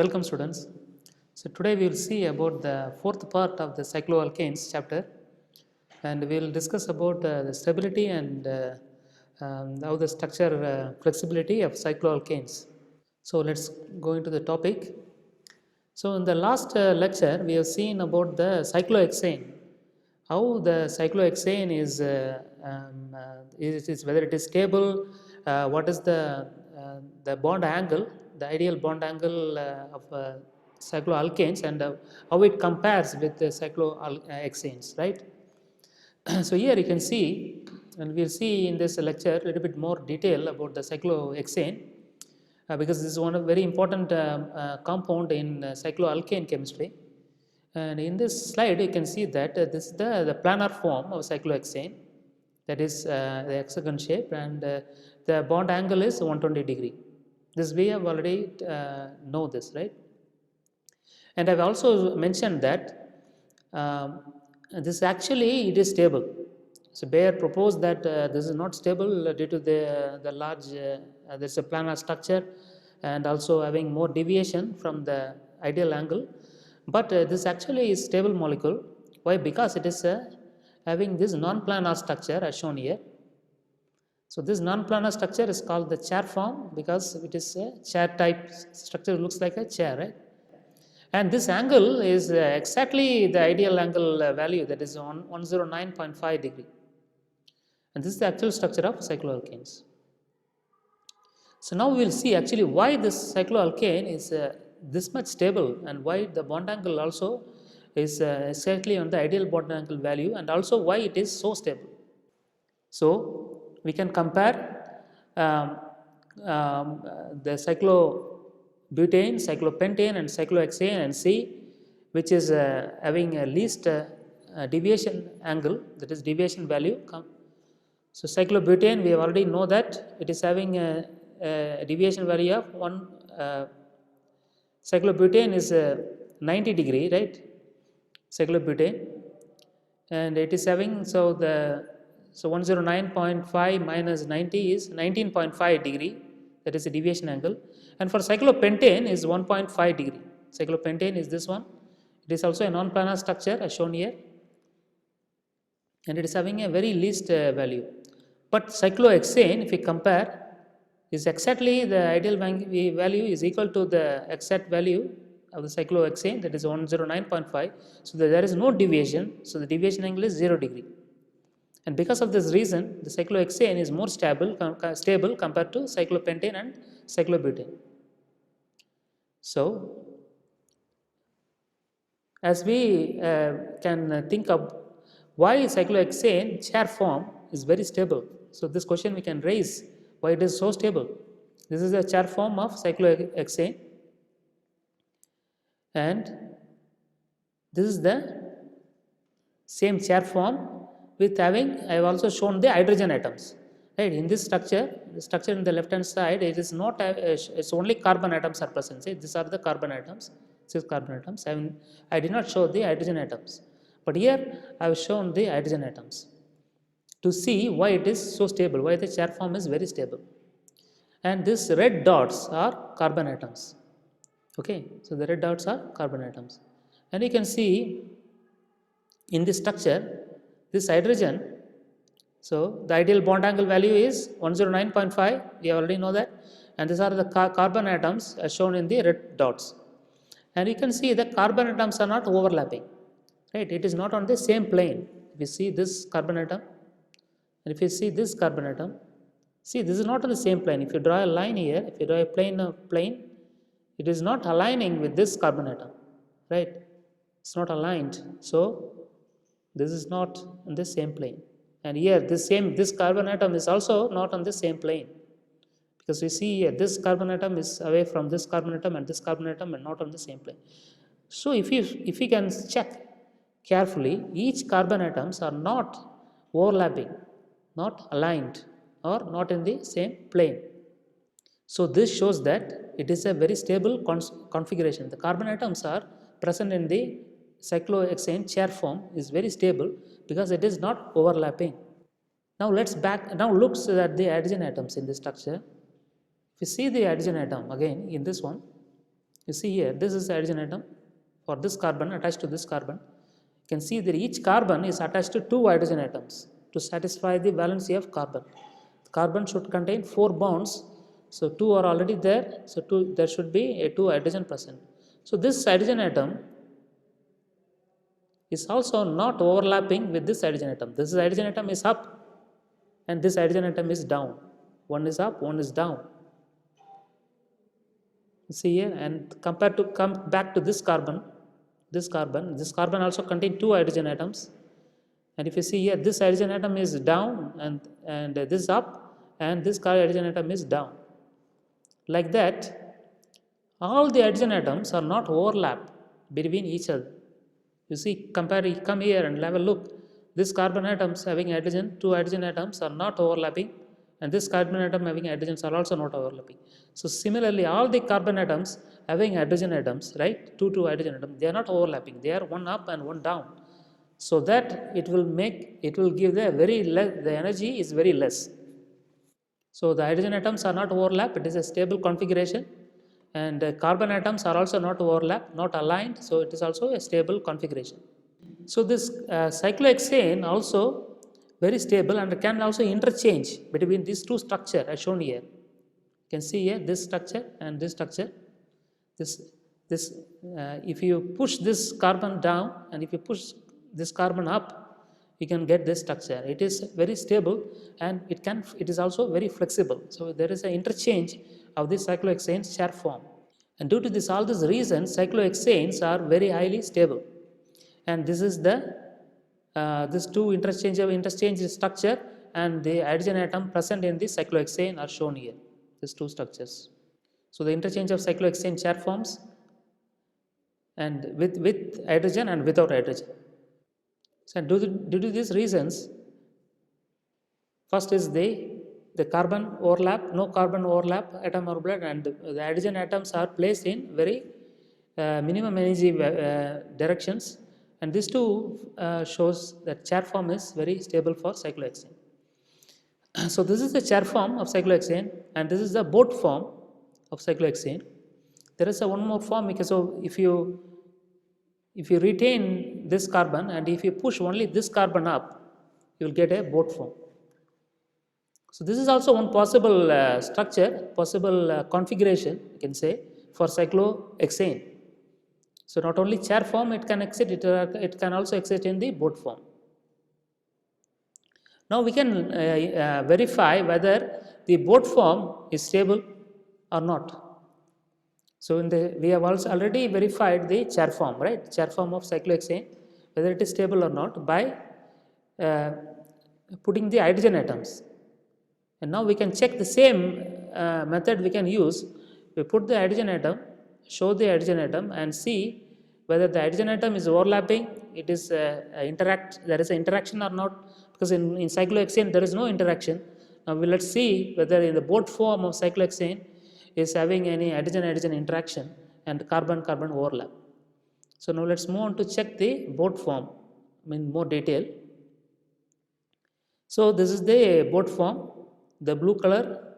Welcome students. So today we will see about the fourth part of the cycloalkanes chapter, and we will discuss about the stability and how the structure flexibility of cycloalkanes. So let's go into the topic. So in the last lecture we have seen about the cyclohexane, how the cyclohexane is whether it is stable, what is the bond angle, the ideal bond angle of cycloalkanes, and how it compares with the cyclohexanes, right? So here you can see, and we'll see in this lecture a little bit more detail about the cyclohexane, because this is one of very important compound in cycloalkane chemistry. And in this slide you can see that this is the planar form of cyclohexane, that is the hexagon shape, and the bond angle is 120 degree. This we have already know this, right? And I've also mentioned that this actually it is stable. So Bayer proposed that this is not stable due to the large there's a planar structure and also having more deviation from the ideal angle, but this actually is stable molecule. Why? Because it is having this non-planar structure as shown here. So this non-planar structure is called the chair form because it is a chair type structure, looks like a chair, right? And this angle is exactly the ideal angle value, that is on 109.5 degree. And this is the actual structure of cycloalkanes. So now we will see actually why this cycloalkane is this much stable, and why the bond angle also is exactly on the ideal bond angle value, and also why it is so stable. So we can compare the cyclobutane, cyclopentane and cyclohexane and see which is having a least deviation angle, that is deviation value. So cyclobutane, we already know that it is having a deviation value of 1. Cyclobutane is 90 degree, right? Cyclobutane, and it is having, so 109.5 minus 90 is 19.5 degree, that is a deviation angle. And for cyclopentane is 1.5 degree. Cyclopentane is this one. It is also a non-planar structure as shown here, and it is having a very least value. But cyclohexane, if we compare, is exactly the ideal value is equal to the exact value of the cyclohexane, that is 109.5. So there is no deviation, so the deviation angle is 0 degree. And because of this reason, the cyclohexane is more stable compared to cyclopentane and cyclobutane. So as we can think of why cyclohexane chair form is very stable. So this question we can raise, why it is so stable. This is a chair form of cyclohexane, and this is the same chair form with having, I have also shown the hydrogen atoms, right? In this structure, the structure in the left hand side, it is not it's only carbon atoms are present. See, these are the carbon atoms, 6 carbon atoms. I did not show the hydrogen atoms, but here I have shown the hydrogen atoms to see why it is so stable, why the chair form is very stable. And these red dots are carbon atoms. Okay, so the red dots are carbon atoms, and you can see in this structure this hydrogen. So the ideal bond angle value is 109.5, we already know that, and these are the carbon atoms as shown in the red dots. And you can see the carbon atoms are not overlapping, right? It is not on the same plane. If you see this carbon atom, and if you see this carbon atom, see, this is not on the same plane. If you draw a line here, if you draw a plane, it is not aligning with this carbon atom, right? It's not aligned. So this is not on the same plane. And here this carbon atom is also not on the same plane, because we see here this carbon atom is away from this carbon atom, and this carbon atom and not on the same plane. So if you can check carefully, each carbon atoms are not overlapping, not aligned, or not in the same plane. So this shows that it is a very stable configuration. The carbon atoms are present in the cyclohexane chair form is very stable because it is not overlapping. Now look at the hydrogen atoms in this structure. If you see the hydrogen atom again in this one, You see here, this is the hydrogen atom for this carbon attached to this carbon. You can see that each carbon is attached to 2 hydrogen atoms to satisfy the valency of carbon. The carbon should contain 4 bonds, so 2 are already there, so there should be a 2 hydrogen present. So this hydrogen atom is also not overlapping with this hydrogen atom. This hydrogen atom is up and this hydrogen atom is down. One is up, one is down. See here, and compared to come back to this carbon also contains 2 hydrogen atoms. And if you see here, this hydrogen atom is down and this up, and this hydrogen atom is down. Like that, all the hydrogen atoms are not overlap between each other. You see, come here and have a look. This carbon atoms having hydrogen, 2 hydrogen atoms are not overlapping, and this carbon atom having hydrogens are also not overlapping. So similarly, all the carbon atoms having hydrogen atoms, right, 2 hydrogen atoms, they are not overlapping. They are one up and one down. So that it will give the energy is very less. So the hydrogen atoms are not overlap. It is a stable configuration, and carbon atoms are also not overlap, not aligned. So it is also a stable configuration. So this cyclohexane also very stable and can also interchange between these 2 structures as shown here. You can see here this structure and this structure. If you push this carbon down and if you push this carbon up, you can get this structure. It is very stable and it is also very flexible. So there is an interchange of this cyclohexane chair form. And due to all these reasons, cyclohexanes are very highly stable. And this is this 2 interchange structure and the hydrogen atom present in the cyclohexane are shown here. These 2 structures. So the interchange of cyclohexane chair forms and with hydrogen and without hydrogen. So due to these reasons, first is the carbon overlap, no carbon overlap, atom overlap, and the hydrogen atoms are placed in very minimum energy directions, and this too shows that chair form is very stable for cyclohexane. So this is the chair form of cyclohexane, and this is the boat form of cyclohexane. There is one more form, because so if you retain this carbon and if you push only this carbon up, you will get a boat form. So this is also one possible structure, possible configuration, you can say, for cyclohexane. So not only chair form it can exist, it can also exist in the boat form. Now we can verify whether the boat form is stable or not. So we have also already verified the chair form, right? Chair form of cyclohexane, whether it is stable or not, by putting the hydrogen atoms. And now we can check the same method we can use. We put the hydrogen atom, show the hydrogen atom, and see whether the hydrogen atom is overlapping, it is there is an interaction or not, because in cyclohexane there is no interaction. Now let's see whether in the boat form of cyclohexane is having any hydrogen interaction and carbon-carbon overlap. So now let's move on to check the boat form in more detail. So this is the boat form. The blue color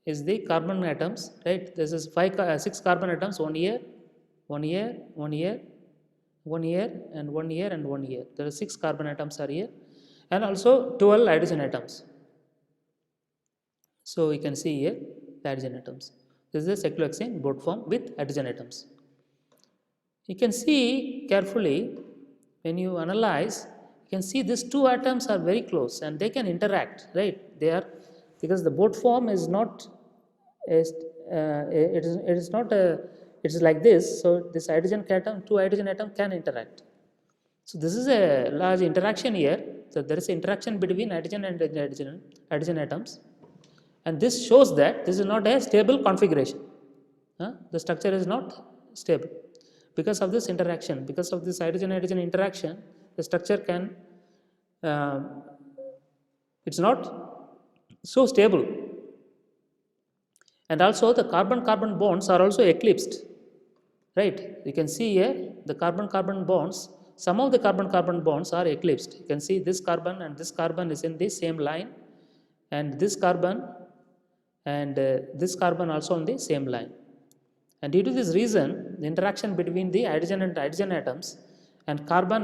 is the carbon atoms, right? This is 6 carbon atoms, 1 here, 1 here, 1 here, 1 here, and 1 here, and 1 here. There are 6 carbon atoms are here, and also 12 hydrogen atoms. So you can see here the hydrogen atoms. This is the cyclohexane boat form with hydrogen atoms. You can see carefully when you analyze, you can see these 2 atoms are very close and they can interact, right? They are, because the boat form is not it is like this. So this hydrogen atom, 2 hydrogen atom can interact. So this is a large interaction here. So there is an interaction between hydrogen and hydrogen atoms, and this shows that this is not a stable configuration. The structure is not stable because of this interaction. Because of this hydrogen interaction, the structure can it's not so stable. And also the carbon-carbon bonds are also eclipsed, right? You can see here the carbon-carbon bonds, some of the carbon-carbon bonds are eclipsed. You can see this carbon and this carbon is in the same line, and this carbon and this carbon also on the same line. And due to this reason, the interaction between the hydrogen and hydrogen atoms and carbon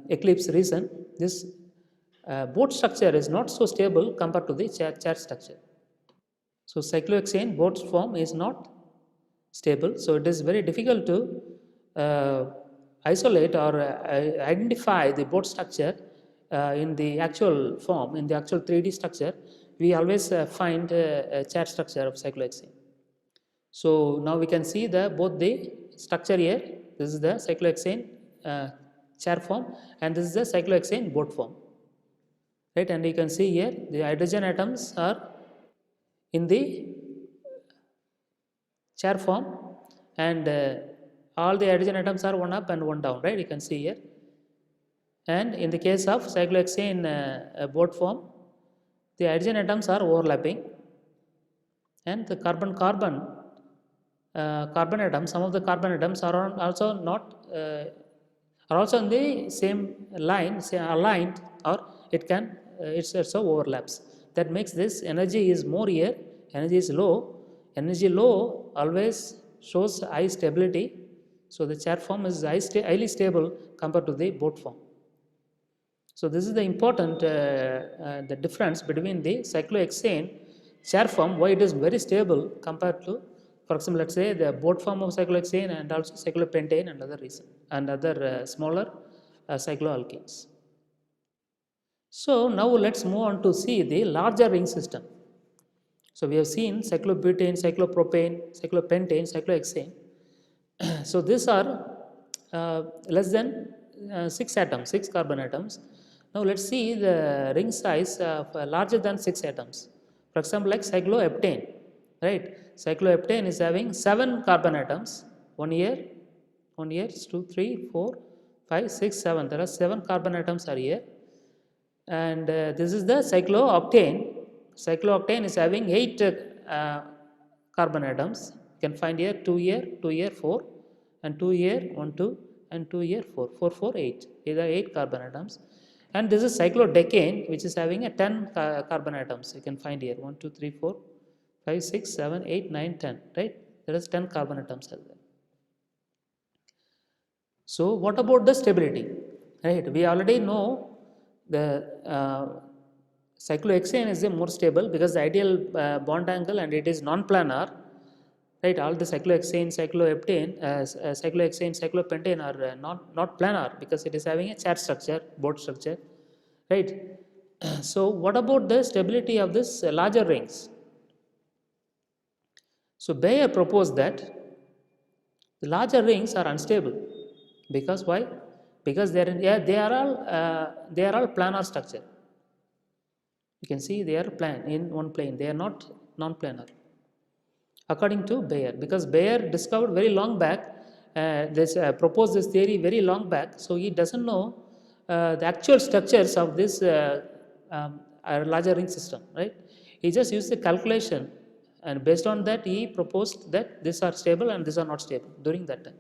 eclipse reason, this boat structure is not so stable compared to the charge structure. So cyclohexane boat form is not stable. So it is very difficult to isolate or identify the boat structure in the actual form, in the actual 3D structure. We always find a charge structure of cyclohexane. So now we can see both the structure here. This is the cyclohexane chair form, and this is the cyclohexane boat form, right? And you can see here the hydrogen atoms are in the chair form, and all the hydrogen atoms are one up and one down, right? You can see here. And in the case of cyclohexane boat form, the hydrogen atoms are overlapping, and the carbon atoms, some of the carbon atoms are also not are also in the same line, say aligned, or it can it's also overlaps. That makes this energy is more here, energy is low. Energy low always shows high stability. So the chair form is highly stable compared to the boat form. So this is the important the difference between the cyclohexane chair form, why it is very stable compared to, for example, let's say the boat form of cyclohexane and also cyclopentane and other reason and other smaller cycloalkanes. So now let's move on to see the larger ring system. So we have seen cyclobutane, cyclopropane, cyclopentane, cyclohexane. So these are less than 6 atoms, 6 carbon atoms. Now let's see the ring size of larger than 6 atoms. For example, like cycloheptane, right? Cycloheptane is having 7 carbon atoms. 1 here, 2, 3, 4, 5, 6, 7. There are 7 carbon atoms are here. And this is the cyclooctane. Cyclooctane is having 8 carbon atoms. You can find here 2 here, 2 here, 4, and 2 here, 1, 2, and 2 here, 4, 4, 4, 8. These are 8 carbon atoms. And this is cyclodecane, which is having a 10 carbon atoms. You can find here 1, 2, 3, 4, 5, 6, 7, 8, 9, 10, right? There is 10 carbon atoms as well. So what about the stability, right? We already know the cyclohexane is the more stable because the ideal bond angle and it is non-planar, right? All the cyclohexane, cycloheptane, cyclohexane, cyclopentane are not planar because it is having a chair structure, boat structure, right? So what about the stability of this larger rings? So Bayer proposed that the larger rings are unstable because why? Because they are all planar structure. You can see they are in one plane. They are not non-planar. According to Bayer, because Bayer discovered very long back, proposed this theory very long back, so he doesn't know the actual structures of this larger ring system, right? He just used the calculation, and based on that, he proposed that these are stable and these are not stable during that time.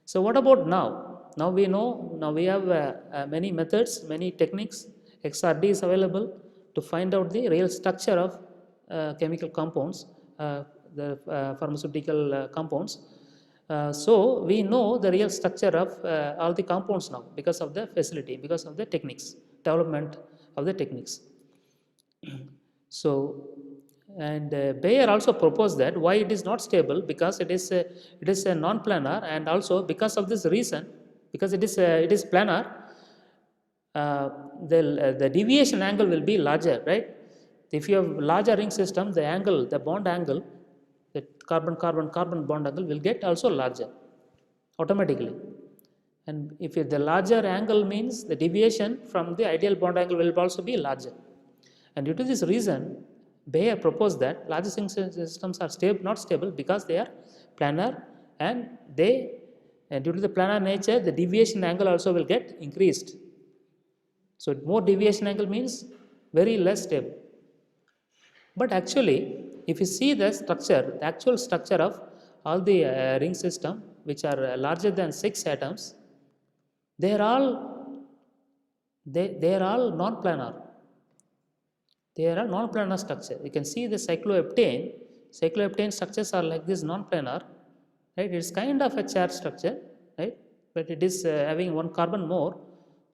So what about now? Now we know, now we have many methods, many techniques. XRD is available to find out the real structure of chemical compounds, the pharmaceutical compounds. So we know the real structure of all the compounds now because of the facility, because of the techniques, development of the techniques. So, and Bayer also proposed that why it is not stable, because it is a non-planar, and also because of this reason, because it is planar, the deviation angle will be larger, right? If you have larger ring system, the angle, the bond angle, the carbon bond angle will get also larger automatically. And if the larger angle means the deviation from the ideal bond angle will also be larger. And due to this reason, Bayer proposed that larger ring systems are not stable because they are planar, and due to the planar nature, the deviation angle also will get increased. So more deviation angle means very less stable. But actually, if you see the structure, the actual structure of all the ring system, which are larger than 6 atoms, they are all non-planar. They are a non-planar structure. You can see the cycloheptane cycloheptane structures are like this non-planar, right? It's kind of a chair structure, right? But it is having one carbon more,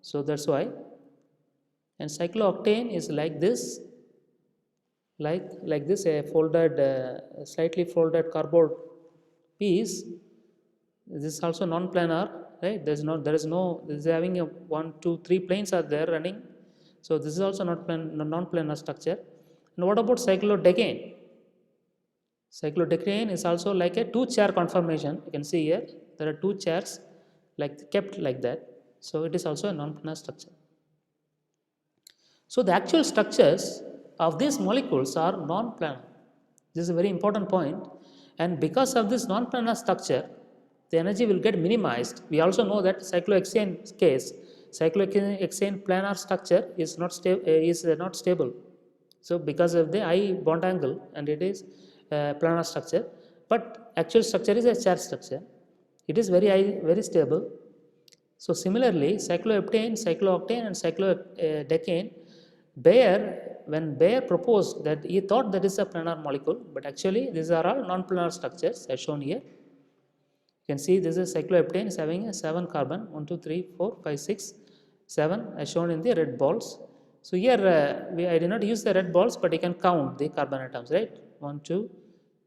so that's why. And cyclooctane is like this, like this, a folded, slightly folded cardboard piece. This is also non-planar, right? There is no, this is having a 1 2 3 planes are there running, so this is also not non-planar structure. And what about cyclodecane? Cyclodecane is also like a two chair conformation. You can see here there are two chairs like kept like that, so it is also a non-planar structure. So the actual structures of these molecules are non-planar. This is a very important point, and because of this non-planar structure, the energy will get minimized. We also know that cyclohexane case, cyclohexane planar structure is not stable. So because of the high bond angle, and it is planar structure, but actual structure is a chair structure. It is very high, very stable. So similarly, cycloheptane, cyclooctane, and cyclodecane, when Bayer proposed that, he thought that is a planar molecule, but actually these are all non-planar structures as shown here. You can see this is cycloheptane is having a 7 carbon, 1 2 3 4 5 6 7 as shown in the red balls. So here I did not use the red balls, but you can count the carbon atoms, right? 1 2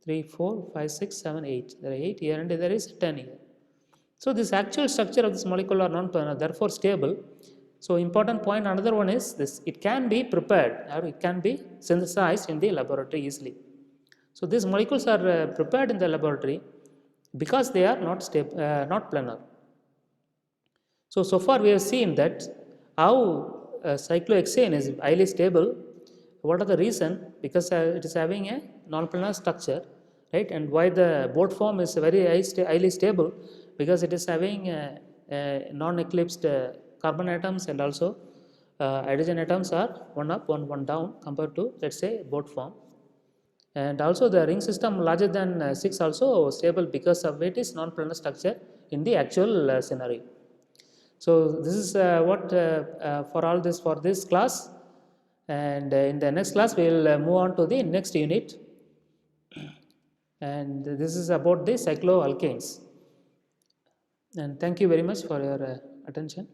3 4 5 6 7 8. There are 8 here and there is 10 here. So this actual structure of this molecule are non-planar, therefore stable. So important point, another one is this: it can be prepared or it can be synthesized in the laboratory easily. So these molecules are prepared in the laboratory because they are not planar. So far we have seen that how cyclohexane is highly stable. What are the reason? Because it is having a non-planar structure, right? And why the boat form is very highly stable? Because it is having non-eclipsed carbon atoms, and also hydrogen atoms are one up, one down compared to, let's say, boat form. And also the ring system larger than 6 also stable because of it is non-planar structure in the actual scenario. So this is what for all this for this class, and in the next class we will move on to the next unit, and this is about the cycloalkanes. And thank you very much for your attention.